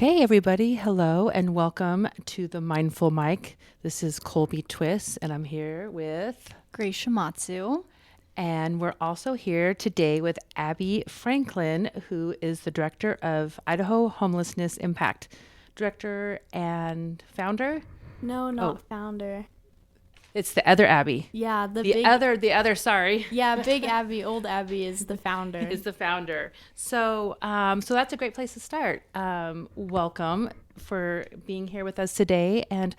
Okay, everybody, hello and welcome to the Mindful Mic. This is Colby Twist, and I'm here with, Grace Shimatsu. and we're also here today with Abi Franklin, who is the director of Idaho Homelessness Impact. Director and founder? No, Oh, not founder. it's the other Abi. Yeah, Sorry. big Abby, old Abby is the founder. Is the founder. So that's a great place to start. Welcome for being here with us today, and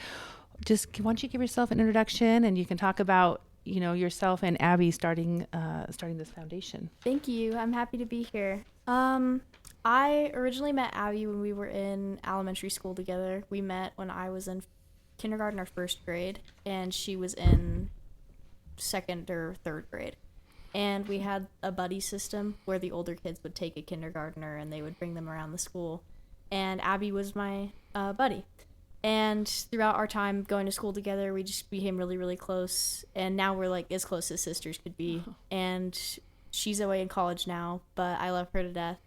just why don't you give yourself an introduction, and you can talk about yourself and Abby starting this foundation. Thank you. I'm happy to be here. I originally met Abby when we were in elementary school together. We met when I was in kindergarten or first grade, and she was in second or third grade. And we had a buddy system where the older kids would take a kindergartner and they would bring them around the school. And Abby was my buddy. And throughout our time going to school together, we just became really, really close. And now we're like as close as sisters could be. And she's away in college now, but I love her to death.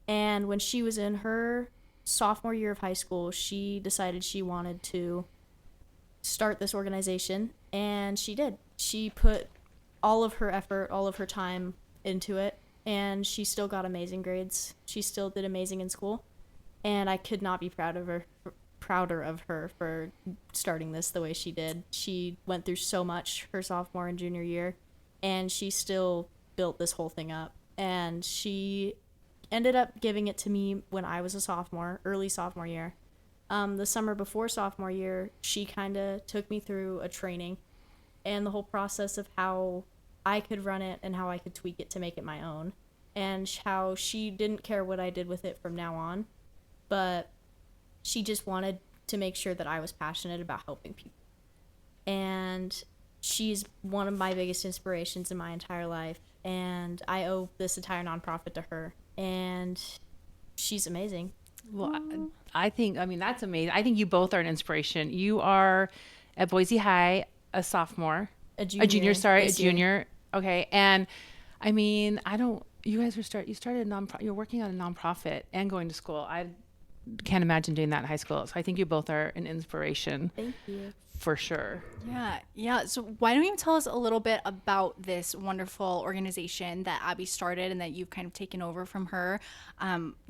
And when she was in her sophomore year of high school, she decided she wanted to start this organization, and she did. She put all of her effort, all of her time into it, and she still got amazing grades. She still did amazing in school, and I could not be prouder of her for starting this the way she did. She went through so much her sophomore and junior year, and she still built this whole thing up. And she ended up giving it to me when I was a sophomore, early sophomore year. The summer before sophomore year, she kind of took me through a training and the whole process of how I could run it and how I could tweak it to make it my own, and how she didn't care what I did with it from now on, but she just wanted to make sure that I was passionate about helping people. And she's one of my biggest inspirations in my entire life, and I owe this entire nonprofit to her, and she's amazing. Well, I think, that's amazing. I think you both are an inspiration. You are at Boise High, a sophomore, A junior, a this year. junior. Okay. And you guys you started you're working on a nonprofit and going to school. I can't imagine doing that in high school. So I think you both are an inspiration Thank you. for sure. Yeah. So why don't you tell us a little bit about this wonderful organization that Abby started and that you've kind of taken over from her?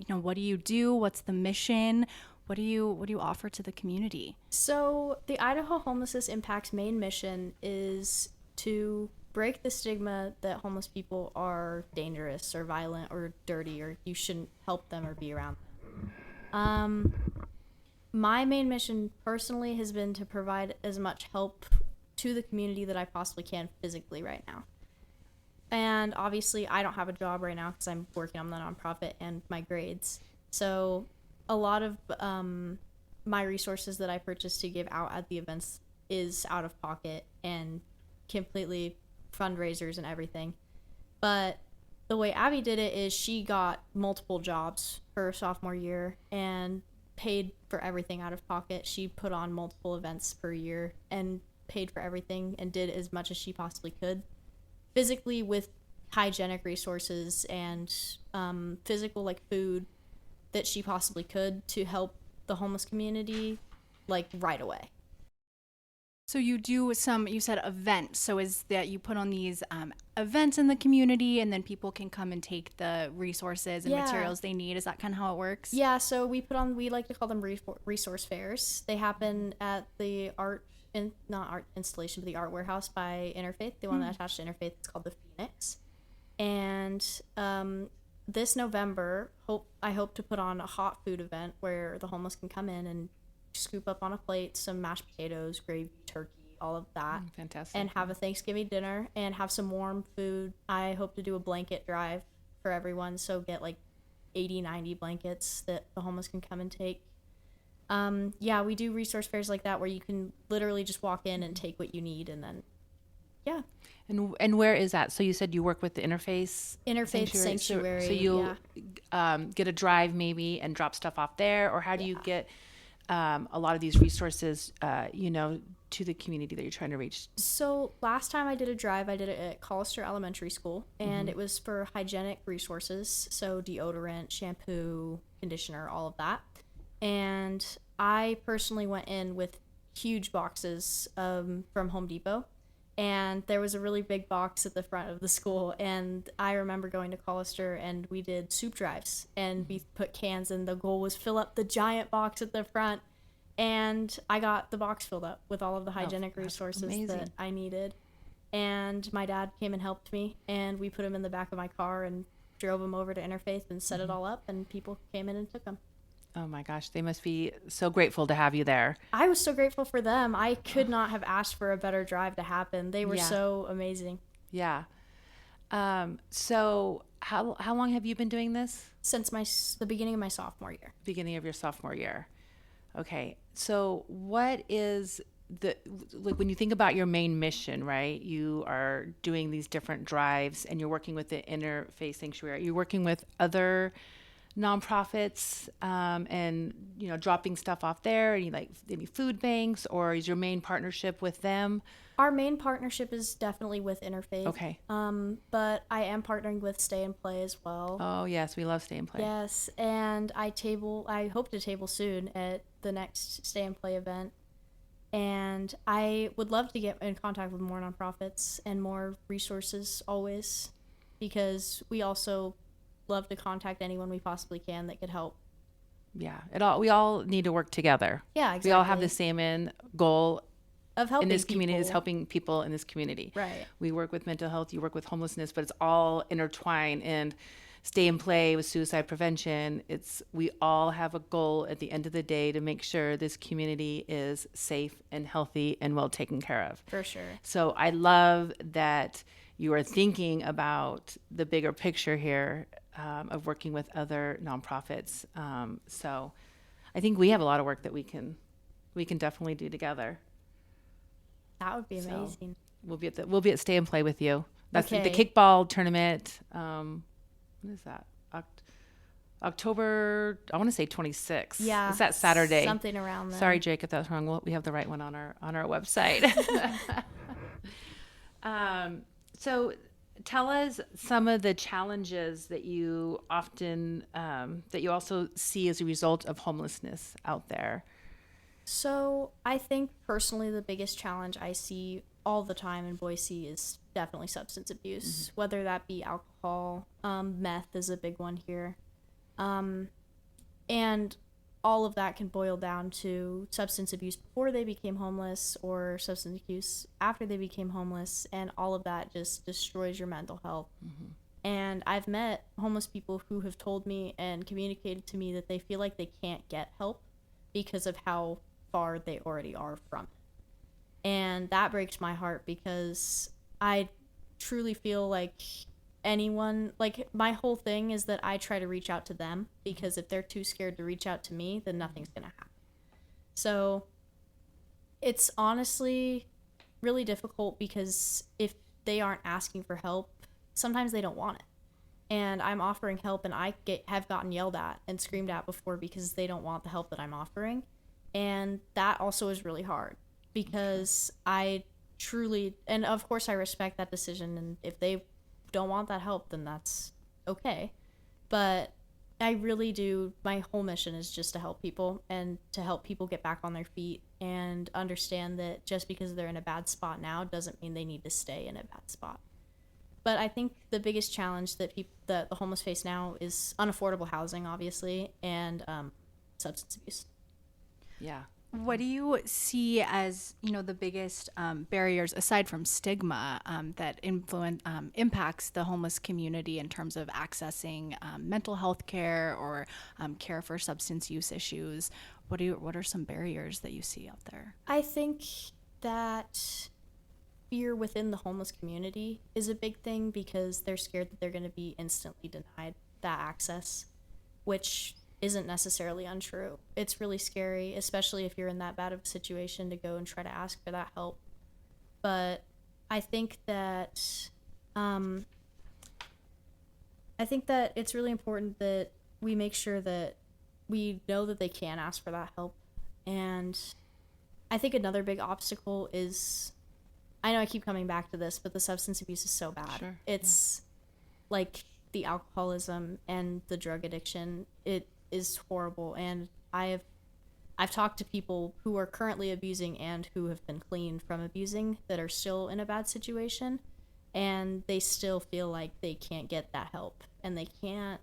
What do you do? What's the mission? What do you offer to the community? So the Idaho Homelessness Impact's main mission is to break the stigma that homeless people are dangerous or violent or dirty, or you shouldn't help them or be around them. My main mission personally has been to provide as much help to the community that I possibly can physically right now. And obviously, I don't have a job right now because I'm working on the nonprofit and my grades. So a lot of my resources that I purchase to give out at the events is out of pocket and completely fundraisers and everything. But the way Abby did it is she got multiple jobs her sophomore year and paid for everything out of pocket. She put on multiple events per year and paid for everything and did as much as she possibly could physically with hygienic resources and physical like food that she possibly could to help the homeless community like right away. So you do you said events. So is that you put on these events in the community and then people can come and take the resources and materials they need? Is that kind of how it works? Yeah, so we like to call them resource fairs. They happen at the not art installation, but the art warehouse by Interfaith, the one that attached to Interfaith. It's called the Phoenix. And this November, I hope to put on a hot food event where the homeless can come in and scoop up on a plate some mashed potatoes, gravy, turkey, all of that. Fantastic. And have a Thanksgiving dinner and have some warm food. I hope to do a blanket drive for everyone, so get like 80, 90 blankets that the homeless can come and take. We do resource fairs like that where you can literally just walk in and take what you need, and then And where is that? So you said you work with the Interfaith Sanctuary. So you'll get a drive maybe and drop stuff off there, or how do you get a lot of these resources, to the community that you're trying to reach? So last time I did a drive, I did it at Collister Elementary School, and it was for hygienic resources, so deodorant, shampoo, conditioner, all of that. And I personally went in with huge boxes from Home Depot. And there was a really big box at the front of the school. And I remember going to Collister and we did soup drives and we put cans and the goal was fill up the giant box at the front. And I got the box filled up with all of the hygienic that's resources amazing. that I needed. And my dad came and helped me and we put him in the back of my car and drove him over to Interfaith and set it all up and people came in and took them. Oh my gosh, they must be so grateful to have you there. I was so grateful for them. I could not have asked for a better drive to happen. They were Yeah. so amazing. Yeah. So how long have you been doing this? Since the beginning of my sophomore year. Beginning of your sophomore year. Okay. So what is like when you think about your main mission, right? You are doing these different drives and you're working with the Interfaith Sanctuary. You're working with other nonprofits and dropping stuff off there, and you like maybe food banks, or is your main partnership with them? Our main partnership is definitely with Interfaith. Okay. But I am partnering with Stay and Play as well. Oh yes, we love Stay and Play. Yes, and I hope to table soon at the next Stay and Play event. And I would love to get in contact with more nonprofits and more resources always, because we also love to contact anyone we possibly can that could help. Yeah. We all need to work together. Yeah, exactly. We all have the same end goal of helping in this community, is people. helping people in this community. Right. We work with mental health, you work with homelessness, but it's all intertwined. And Stay and Play with suicide prevention, we all have a goal at the end of the day to make sure this community is safe and healthy and well taken care of. For sure. So I love that you are thinking about the bigger picture here, of working with other nonprofits. So I think we have a lot of work that we can definitely do together. That would be So, amazing. We'll be at Stay and Play with you. That's the Okay. kickball tournament. When is that? October, I want to say 26th. Yeah. It's that Saturday. Something around there. Sorry, Jake, if that's wrong. We have the right one on our website. So tell us some of the challenges that you often, that you also see as a result of homelessness out there. So I think personally the biggest challenge I see all the time in Boise is definitely substance abuse, whether that be alcohol, meth is a big one here. And all of that can boil down to substance abuse before they became homeless or substance abuse after they became homeless, and all of that just destroys your mental health. And I've met homeless people who have told me and communicated to me that they feel like they can't get help because of how far they already are from it. And that breaks my heart because I truly feel like my whole thing is that I try to reach out to them, because if they're too scared to reach out to me, then nothing's gonna happen. So it's honestly really difficult, because if they aren't asking for help, sometimes they don't want it. And I'm offering help, and have gotten yelled at and screamed at before because they don't want the help that I'm offering. And that also is really hard, because I truly, and of course I respect that decision, and if they don't want that help, then that's okay. But I really do, my whole mission is just to help people, and to help people get back on their feet and understand that just because they're in a bad spot now doesn't mean they need to stay in a bad spot. But I think the biggest challenge that the homeless face now is unaffordable housing, obviously, and substance abuse. Yeah. What do you see as, the biggest barriers, aside from stigma, that impacts the homeless community in terms of accessing mental health care or care for substance use issues? What are some barriers that you see out there? I think that fear within the homeless community is a big thing, because they're scared that they're going to be instantly denied that access, which isn't necessarily untrue. It's really scary, especially if you're in that bad of a situation, to go and try to ask for that help. But I think that it's really important that we make sure that we know that they can ask for that help. And I think another big obstacle is, I know I keep coming back to this, but the substance abuse is so bad. Sure. It's like the alcoholism and the drug addiction. It is horrible, and I've talked to people who are currently abusing and who have been cleaned from abusing that are still in a bad situation, and they still feel like they can't get that help and they can't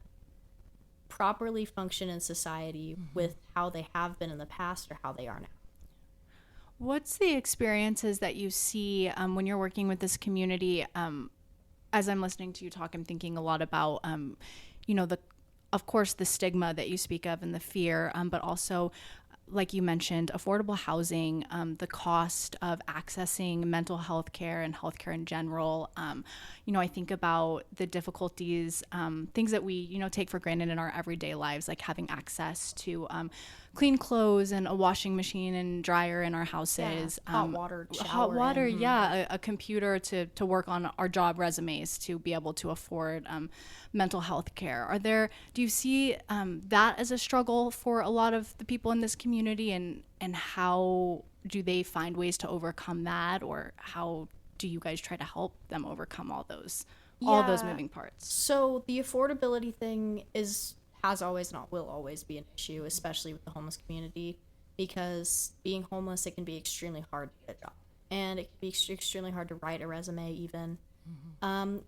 properly function in society with how they have been in the past or how they are now. What's the experiences that you see when you're working with this community? As I'm listening to you talk, I'm thinking a lot about, of course, the stigma that you speak of and the fear, but also, like you mentioned, affordable housing, the cost of accessing mental health care and healthcare in general. I think about the difficulties, things that we, take for granted in our everyday lives, like having access to clean clothes and a washing machine and dryer in our houses. Hot water, Hot water, a computer to work on our job resumes to be able to afford mental health care. Do you see that as a struggle for a lot of the people in this community, and how do they find ways to overcome that, or how do you guys try to help them overcome all those moving parts? So the affordability thing has always not will always be an issue, especially with the homeless community, because being homeless, it can be extremely hard to get a job, and it can be extremely hard to write a resume even.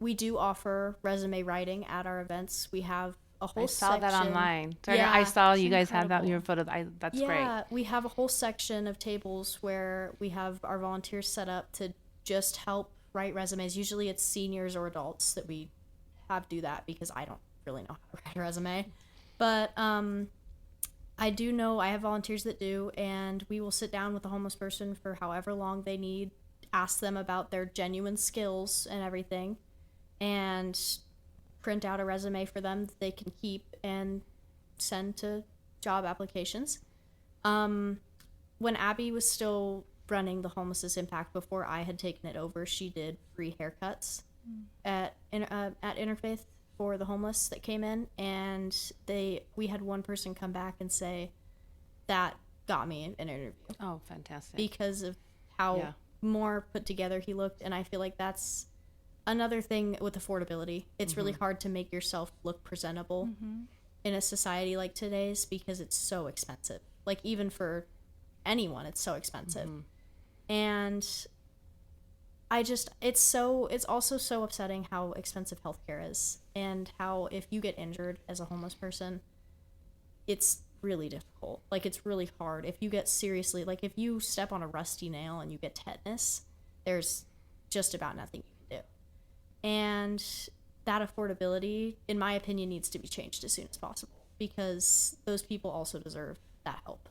We do offer resume writing at our events. We have a whole I saw section. that online. Sorry, Yeah, I saw it's you guys had that in incredible. your photo. That's great. Yeah, we have a whole section of tables where we have our volunteers set up to just help write resumes. Usually it's seniors or adults that we have do that, because I don't really know how to write a resume. But I do know I have volunteers that do, and we will sit down with a homeless person for however long they need, ask them about their genuine skills and everything, and print out a resume for them that they can keep and send to job applications. When Abby was still running the Homelessness Impact before I had taken it over, she did free haircuts at Interfaith for the homeless that came in, and we had one person come back and say that got me an interview Oh, fantastic. because of how more put together he looked. And I feel like that's another thing with affordability. It's really hard to make yourself look presentable in a society like today's, because it's so expensive. Like, even for anyone, it's so expensive. And it's also so upsetting how expensive healthcare is, and how if you get injured as a homeless person, it's really difficult. Like, it's really hard. If you get seriously, like, if you step on a rusty nail and you get tetanus, there's just about nothing you can do. And that affordability, in my opinion, needs to be changed as soon as possible, because those people also deserve that help.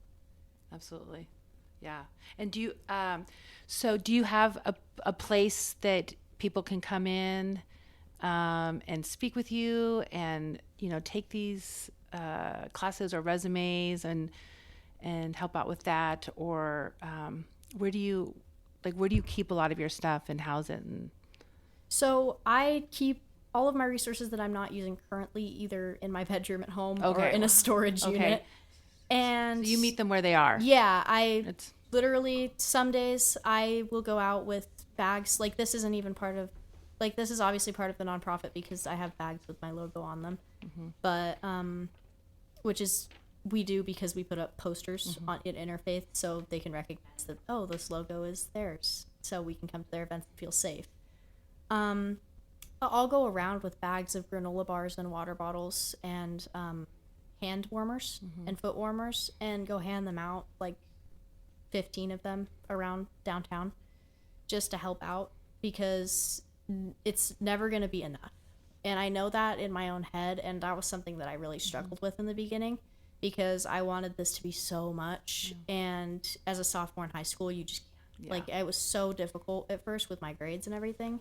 Absolutely. Yeah. And do you have a place that people can come in and speak with you and, take these classes or resumes and help out with that? Or where do you keep a lot of your stuff and house it? So I keep all of my resources that I'm not using currently either in my bedroom at home or in a storage unit. And so you meet them where they are. Yeah, literally, some days I will go out with bags. Like, this isn't even part of, like, this is obviously part of the nonprofit because I have bags with my logo on them. But which is, we do because we put up posters in Interfaith so they can recognize that, oh, this logo is theirs, so we can come to their events and feel safe. I'll go around with bags of granola bars and water bottles and hand warmers and foot warmers, and go hand them out, like 15 of them around downtown, just to help out, because it's never going to be enough. And I know that in my own head, and that was something that I really struggled with in the beginning, because I wanted this to be so much. And as a sophomore in high school, you just like, it was so difficult at first with my grades and everything,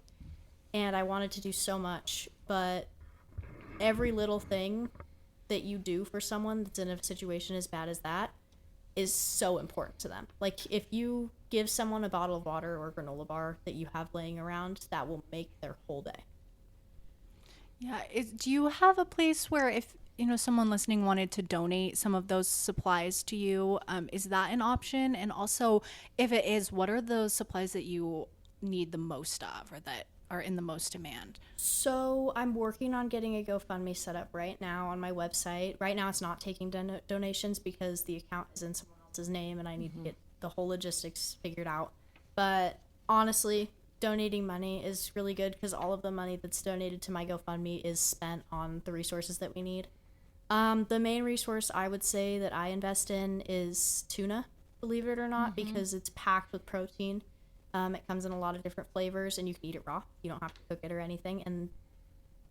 and I wanted to do so much, but every little thing that you do for someone that's in a situation as bad as that is so important to them. Like, if you give someone a bottle of water or granola bar that you have laying around, that will make their whole day. Yeah. Do you have a place where if, someone listening wanted to donate some of those supplies to you, is that an option? And also, if it is, what are those supplies that you need the most of or that are in the most demand? So I'm working on getting a GoFundMe set up right now on my website. Right now it's not taking donations because the account is in someone else's name and I need to get the whole logistics figured out. But honestly, donating money is really good because all of the money that's donated to my GoFundMe is spent on the resources that we need. The main resource I would say that I invest in is tuna, believe it or not, because it's packed with protein. It comes in a lot of different flavors, and you can eat it raw. You don't have to cook it or anything, and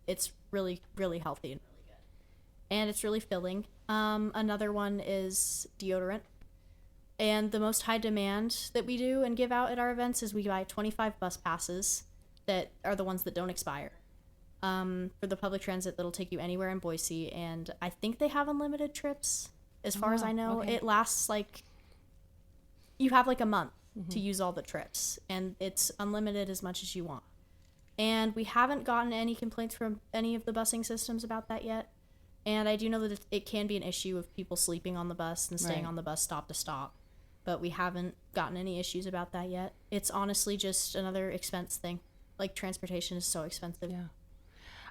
it's really, really healthy and really good. And it's really filling. Another one is deodorant. And the most high demand that we do and give out at our events is we buy 25 bus passes that are the ones that don't expire. For the public transit that'll take you anywhere in Boise, and I think they have unlimited trips. As far as I know, it lasts like you have like a month to use all the trips, and it's unlimited as much as you want. And we haven't gotten any complaints from any of the busing systems about that yet. And I do know that it can be an issue of people sleeping on the bus and staying on the bus stop to stop, but we haven't gotten any issues about that yet. It's honestly just another expense thing. Like, transportation is so expensive. Yeah.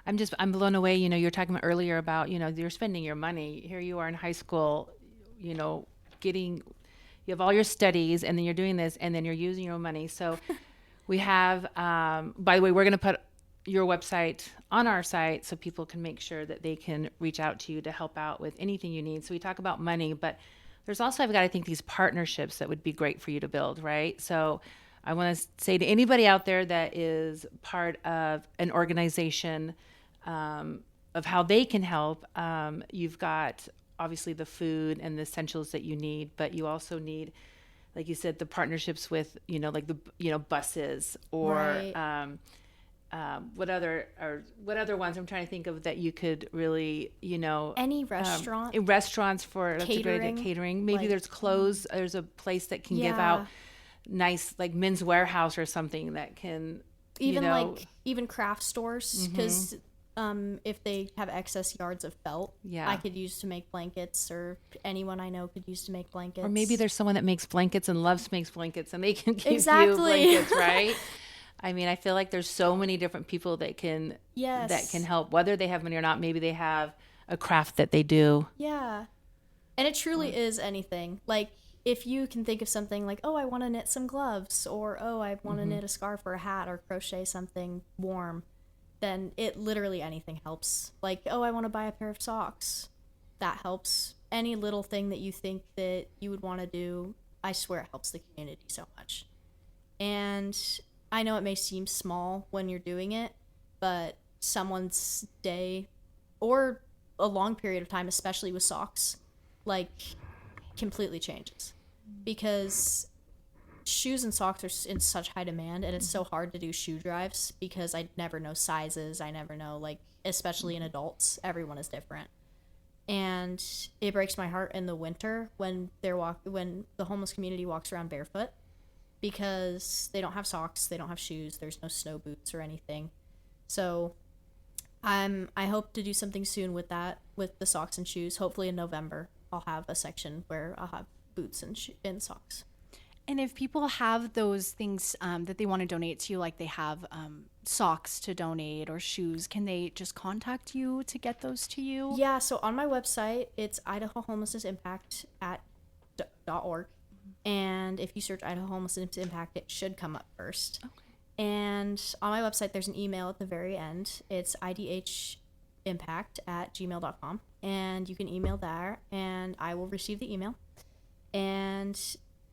I'm blown away. You know, you were talking about earlier about, you know, you're spending your money. Here you are in high school, you know, you have all your studies and then you're doing this and then you're using your own money. So we have, by the way, we're going to put your website on our site so people can make sure that they can reach out to you to help out with anything you need. So we talk about money, but there's also, I've got to think, these partnerships that would be great for you to build, right? So I want to say to anybody out there that is part of an organization, of how they can help. You've got obviously the food and the essentials that you need, but you also need, like you said, the partnerships with, you know, like the, you know, buses or, what other ones I'm trying to think of that you could really, you know, Any restaurant, restaurants for catering, catering. Maybe like, there's clothes. There's a place that can give out nice, like Men's Warehouse or something that can, even you know, like even craft stores, because if they have excess yards of felt, I could use to make blankets, or anyone I know could use to make blankets. or maybe there's someone that makes blankets and makes blankets and they can give you Exactly. blankets, right? I mean, I feel like there's so many different people that can help, whether they have money or not. Maybe they have a craft that they do. Yeah. And it truly is anything. Like, if you can think of something like, oh, I want to knit some gloves, or oh, I want to knit a scarf or a hat, or crochet something warm, then it literally anything helps. Like, oh, I want to buy a pair of socks. That helps. Any little thing that you think that you would want to do, I swear it helps the community so much. And I know it may seem small when you're doing it, but someone's day or a long period of time, especially with socks, like, completely changes. Because shoes and socks are in such high demand, and it's so hard to do shoe drives because I never know sizes. I never know, like, especially in adults, everyone is different. And it breaks my heart in the winter when when the homeless community walks around barefoot, because they don't have socks, they don't have shoes, there's no snow boots or anything. So I hope to do something soon with that, with the socks and shoes. Hopefully in November I'll have a section where I'll have boots and socks. And if people have those things that they want to donate to you, like they have socks to donate or shoes, can they just contact you to get those to you? Yeah, so on my website, it's Idaho Homelessness Impact .org. And if you search Idaho Homelessness Impact, it should come up first. Okay. And on my website, there's an email at the very end. It's idhimpact@gmail.com. And you can email there, and I will receive the email. And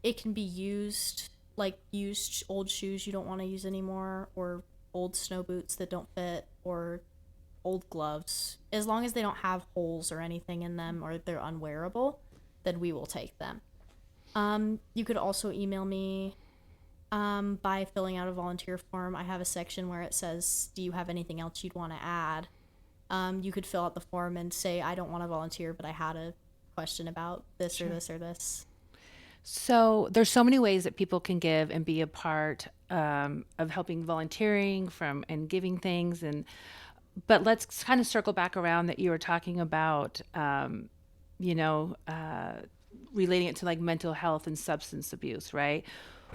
it can be used, like used old shoes you don't want to use anymore, or old snow boots that don't fit, or old gloves. As long as they don't have holes or anything in them, or they're unwearable, then we will take them. You could also email me by filling out a volunteer form. I have a section where it says, do you have anything else you'd want to add? You could fill out the form and say, I don't want to volunteer, but I had a question about this or this or this. So there's so many ways that people can give and be a part of helping, volunteering and giving things. But let's kind of circle back around that you were talking about, relating it to like mental health and substance abuse, right?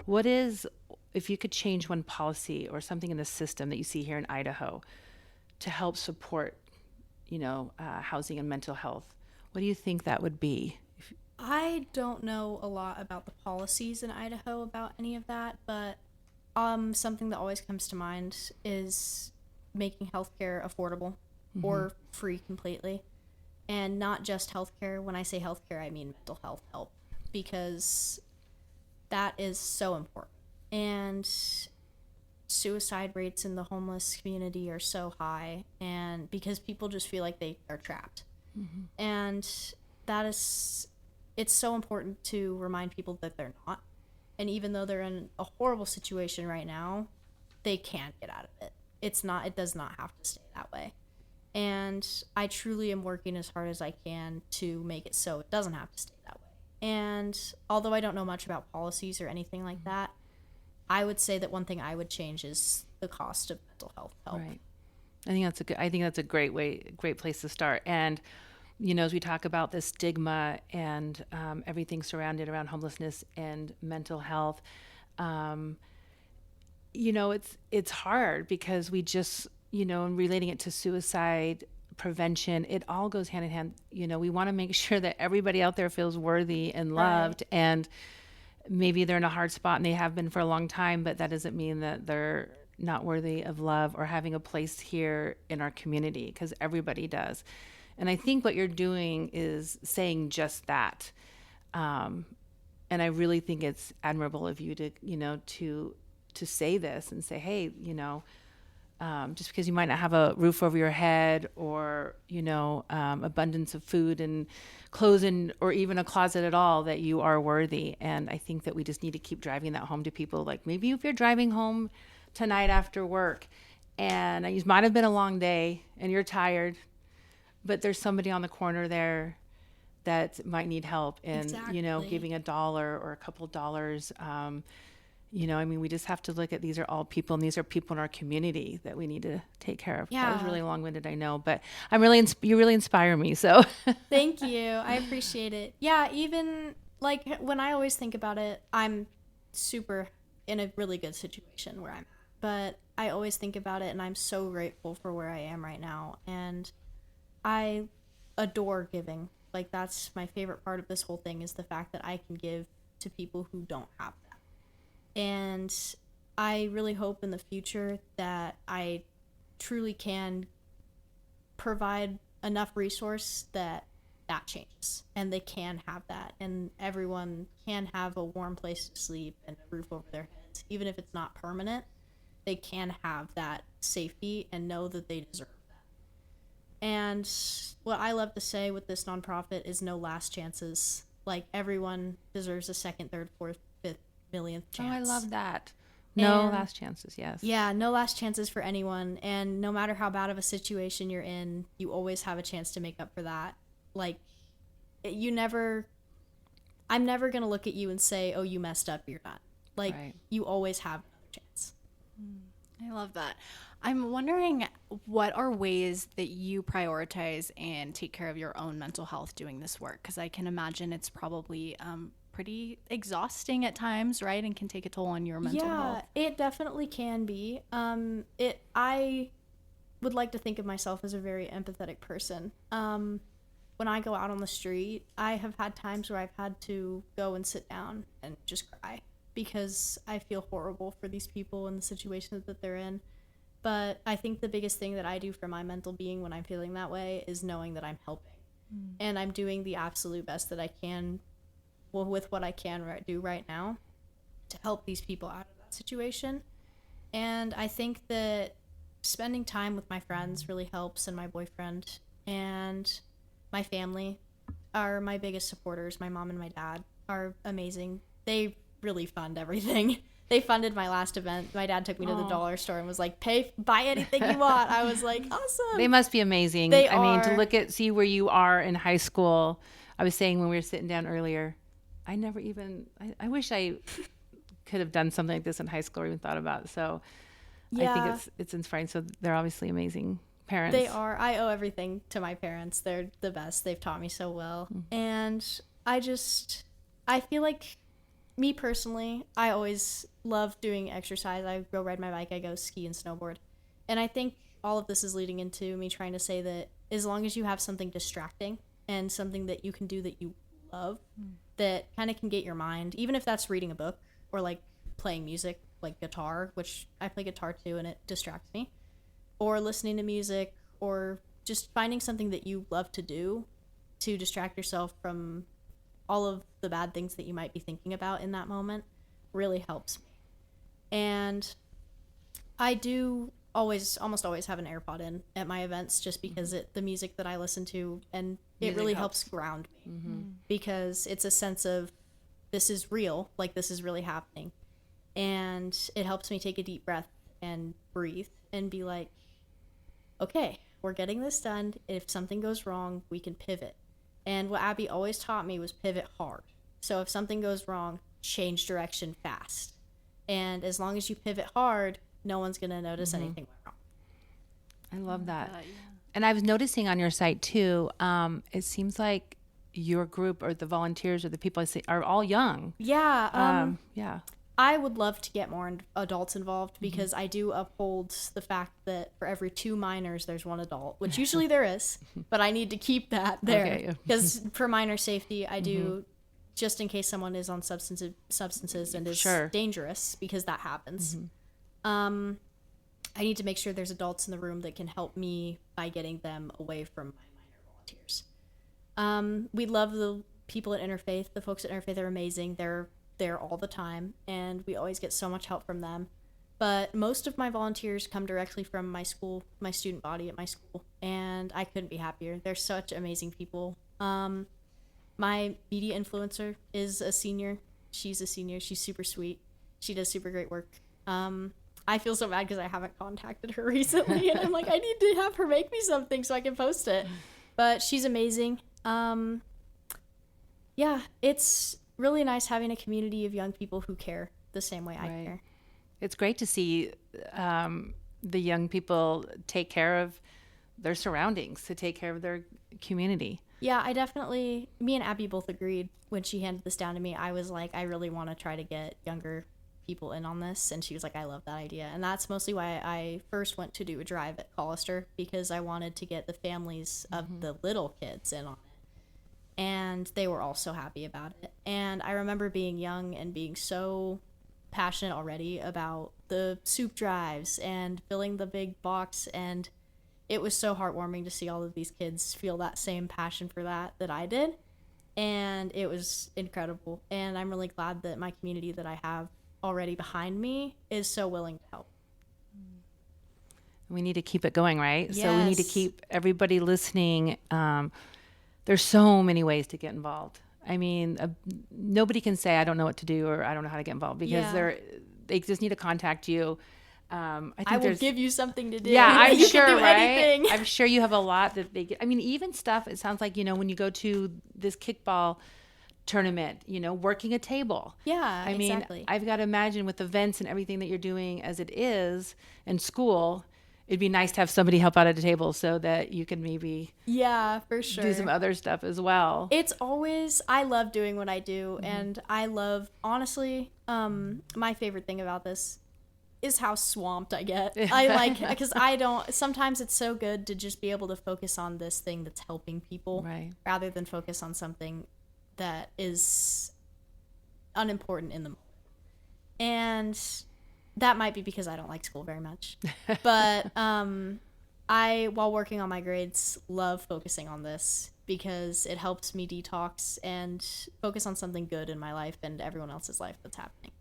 What is, if you could change one policy or something in the system that you see here in Idaho to help support, housing and mental health, what do you think that would be? I don't know a lot about the policies in Idaho about any of that, but something that always comes to mind is making healthcare affordable or free completely. And not just healthcare. When I say healthcare, I mean mental health help, because that is so important. And suicide rates in the homeless community are so high, and because people just feel like they are trapped. And that is, it's so important to remind people that they're not. And even though they're in a horrible situation right now, they can get out of it. It does not have to stay that way. And I truly am working as hard as I can to make it so it doesn't have to stay that way. And although I don't know much about policies or anything like that, I would say that one thing I would change is the cost of mental health help. Right. I think that's a great place to start. And, as we talk about the stigma and everything surrounded around homelessness and mental health, it's hard because we just, and relating it to suicide prevention, it all goes hand in hand. We want to make sure that everybody out there feels worthy and loved, Right. and maybe they're in a hard spot and they have been for a long time, but that doesn't mean that they're not worthy of love or having a place here in our community, because everybody does. And I think what you're doing is saying just that. And I really think it's admirable of you to, to say this and say, hey, just because you might not have a roof over your head or, abundance of food and clothes or even a closet at all, that you are worthy. And I think that we just need to keep driving that home to people. Like maybe if you're driving home tonight after work and it might have been a long day and you're tired, but there's somebody on the corner there that might need help, and, Exactly. giving $1 or a couple dollars, we just have to look at, these are all people, and these are people in our community that we need to take care of. That was Yeah. really long-winded, I know, but you really inspire me. So Thank you. I appreciate it. Yeah, even like when I always think about it, I'm super in a really good situation where I'm at. But I always think about it and I'm so grateful for where I am right now. And I adore giving. Like that's my favorite part of this whole thing, is the fact that I can give to people who don't have that. And I really hope in the future that I truly can provide enough resource that changes and they can have that, and everyone can have a warm place to sleep and a roof over their heads. Even if it's not permanent, they can have that safety and know that they deserve that. And what I love to say with this nonprofit is no last chances. Like everyone deserves a second, third, fourth, fifth, millionth chance. I love that. No And- last chances. Yes. Yeah, no last chances for anyone. And no matter how bad of a situation you're in, you always have a chance to make up for that. Like, I'm never going to look at you and say, oh, you messed up, you're done. Like, Right. you always have another chance. I love that. I'm wondering, what are ways that you prioritize and take care of your own mental health doing this work? Because I can imagine it's probably pretty exhausting at times, right? And can take a toll on your mental health. Yeah, it definitely can be. I would like to think of myself as a very empathetic person. When I go out on the street, I have had times where I've had to go and sit down and just cry because I feel horrible for these people and the situations that they're in. But I think the biggest thing that I do for my mental being when I'm feeling that way is knowing that I'm helping. And I'm doing the absolute best that I can, well, with what I can do right now to help these people out of that situation. And I think that spending time with my friends really helps, and my boyfriend and my family are my biggest supporters. My mom and my dad are amazing. They really fund everything. They funded my last event. My dad took me to the dollar store and was like, buy anything you want. I was like, awesome. They must be amazing. They I mean, are. to see where you are in high school. I was saying when we were sitting down earlier, I wish I could have done something like this in high school or even thought about it. So I think it's inspiring. So they're obviously amazing parents. They are. I owe everything to my parents. They're the best. They've taught me so well. And I feel like me personally, I always love doing exercise. I go ride my bike, I go ski and snowboard. And I think all of this is leading into me trying to say that as long as you have something distracting and something that you can do that you love, that kind of can get your mind, even if that's reading a book or like playing music, like guitar, which I play guitar too and it distracts me, or listening to music, or just finding something that you love to do to distract yourself from all of the bad things that you might be thinking about in that moment really helps me. And I do almost always have an AirPod in at my events just because the music that I listen to, and it Music really helps. helps ground me because it's a sense of this is real, like this is really happening. And it helps me take a deep breath and breathe and be like, okay, we're getting this done. If something goes wrong, we can pivot. And what Abby always taught me was pivot hard. So if something goes wrong, change direction fast. And as long as you pivot hard, no one's going to notice anything went wrong. I love that. Yeah. And I was noticing on your site too, it seems like your group or the volunteers or the people I see are all young. Yeah. Yeah. I would love to get more adults involved because I do uphold the fact that for every 2 minors, there's 1 adult, which usually there is, but I need to keep that there Okay, yeah. because for minor safety, I do just in case someone is on substances and is Sure. dangerous, because that happens. I need to make sure there's adults in the room that can help me by getting them away from my minor volunteers. We love the people at Interfaith. The folks at Interfaith are amazing. They're there all the time, and we always get so much help from them. But most of my volunteers come directly from my school, my student body at my school, and I couldn't be happier. They're such amazing people. My media influencer is a senior. She's a senior. She's super sweet. She does super great work. I feel so bad because I haven't contacted her recently, and I'm like, I need to have her make me something so I can post it. But she's amazing. Yeah, it's really nice having a community of young people who care the same way I care. It's great to see the young people take care of their surroundings, to take care of their community. Yeah, me and Abby both agreed when she handed this down to me. I was like, I really want to try to get younger people in on this. And she was like, I love that idea. And that's mostly why I first went to do a drive at Collister, because I wanted to get the families of the little kids in on it. And they were all so happy about it. And I remember being young and being so passionate already about the soup drives and filling the big box, and it was so heartwarming to see all of these kids feel that same passion for that I did, and it was incredible. And I'm really glad that my community that I have already behind me is so willing to help. We need to keep it going, right? So we need to Yes. keep everybody listening. There's so many ways to get involved. I mean, nobody can say, I don't know what to do or I don't know how to get involved, because Yeah. they just need to contact you. I will give you something to do. Yeah, I'm You sure, can do right? anything. I'm sure you have a lot that they get. I mean, even stuff, it sounds like, when you go to this kickball tournament, working a table. Yeah, I mean, exactly. I've got to imagine with events and everything that you're doing as it is in school, it'd be nice to have somebody help out at a table so that you can maybe Yeah, for sure. do some other stuff as well. I love doing what I do, and I love, honestly, my favorite thing about this is how swamped I get. I like, because sometimes it's so good to just be able to focus on this thing that's helping people, Right. rather than focus on something that is unimportant in the moment. And that might be because I don't like school very much. But while working on my grades, love focusing on this because it helps me detox and focus on something good in my life and everyone else's life that's happening.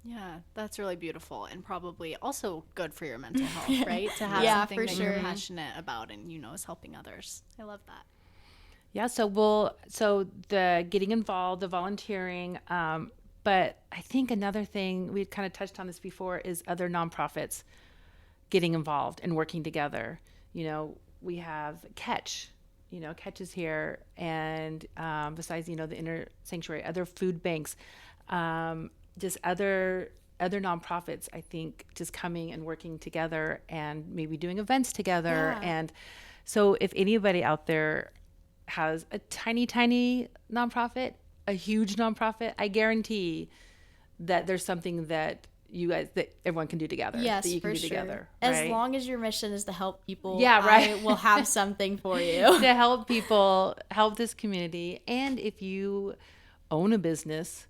Yeah, that's really beautiful, and probably also good for your mental health, right? To have Yeah, something for that sure. you're passionate about and is helping others. I love that. Yeah, so the getting involved, the volunteering, but I think another thing, we had kind of touched on this before, is other nonprofits getting involved and working together. We have Catch. Catch is here, and besides, the Inner Sanctuary, other food banks, just other nonprofits, I think, just coming and working together and maybe doing events together. Yeah. And so if anybody out there has a tiny nonprofit, a huge nonprofit, I guarantee that there's something that everyone can do together. Yes, that you can for do sure. together. As right? long as your mission is to help people, Yeah, right. I will have something for you. To help people, help this community. And if you own a business,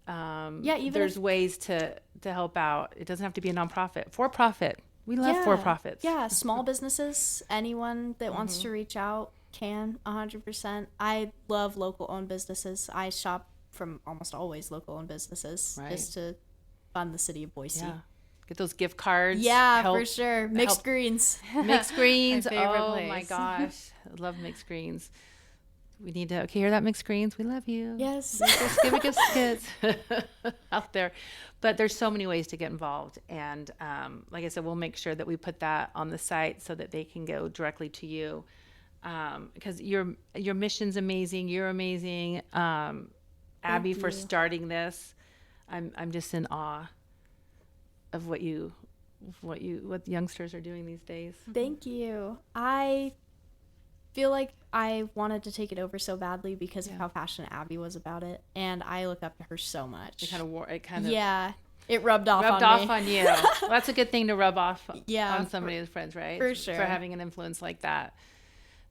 Even there's if, ways to help out. It doesn't have to be a nonprofit. For profit. We love for profits. Yeah, small businesses, anyone that wants to reach out can 100%. I love local owned businesses. I shop from almost always local owned businesses Right. just to fund the city of Boise. Yeah. Get those gift cards. Yeah, help, for sure. Mixed help. greens. Mixed greens. My favorite Oh my place. gosh. I love mixed greens. We need to, hear that, mixed greens? We love you. Yes. Give it gifts to kids out there. But there's so many ways to get involved. And like I said, we'll make sure that we put that on the site so that they can go directly to you. Because your mission's amazing. You're amazing. Abby, for starting this. I'm just in awe of what youngsters are doing these days. Thank you. I feel like I wanted to take it over so badly because of how passionate Abby was about it, and I look up to her so much. It kind of Yeah, it rubbed off rubbed on off me. on you. Well, that's a good thing to rub off Yeah, on somebody's friends, right? for sure. For having an influence like that.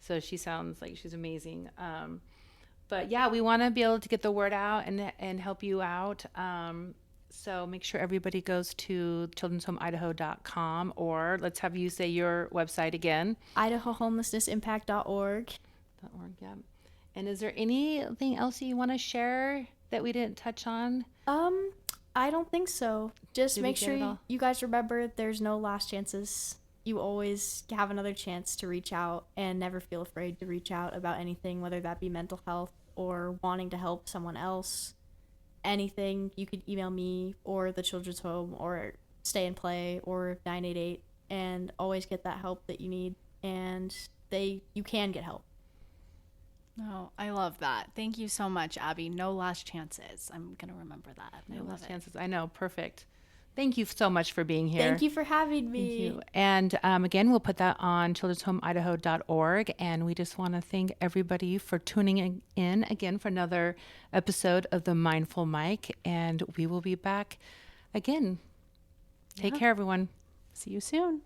So she sounds like she's amazing. But yeah, we want to be able to get the word out and help you out. So make sure everybody goes to children'shomeidaho.com, or let's have you say your website again. Idaho Homelessness Impact.org. .org, yeah. And is there anything else you want to share that we didn't touch on? I don't think so. Just Did we make get sure it all? you guys remember there's no last chances. You always have another chance to reach out, and never feel afraid to reach out about anything, whether that be mental health or wanting to help someone else. Anything, you could email me or the children's home or Stay and Play or 988, and always get that help that you need, and you can get help. No, I love that. Thank you so much, Abby. No last chances. I'm going to remember that. I No love last it. chances. I know. Perfect. Thank you so much for being here. Thank you for having me. Thank you. And again, we'll put that on children'shomeidaho.org. And we just want to thank everybody for tuning in again for another episode of the Mindful Mic. And we will be back again. Take care, everyone. See you soon.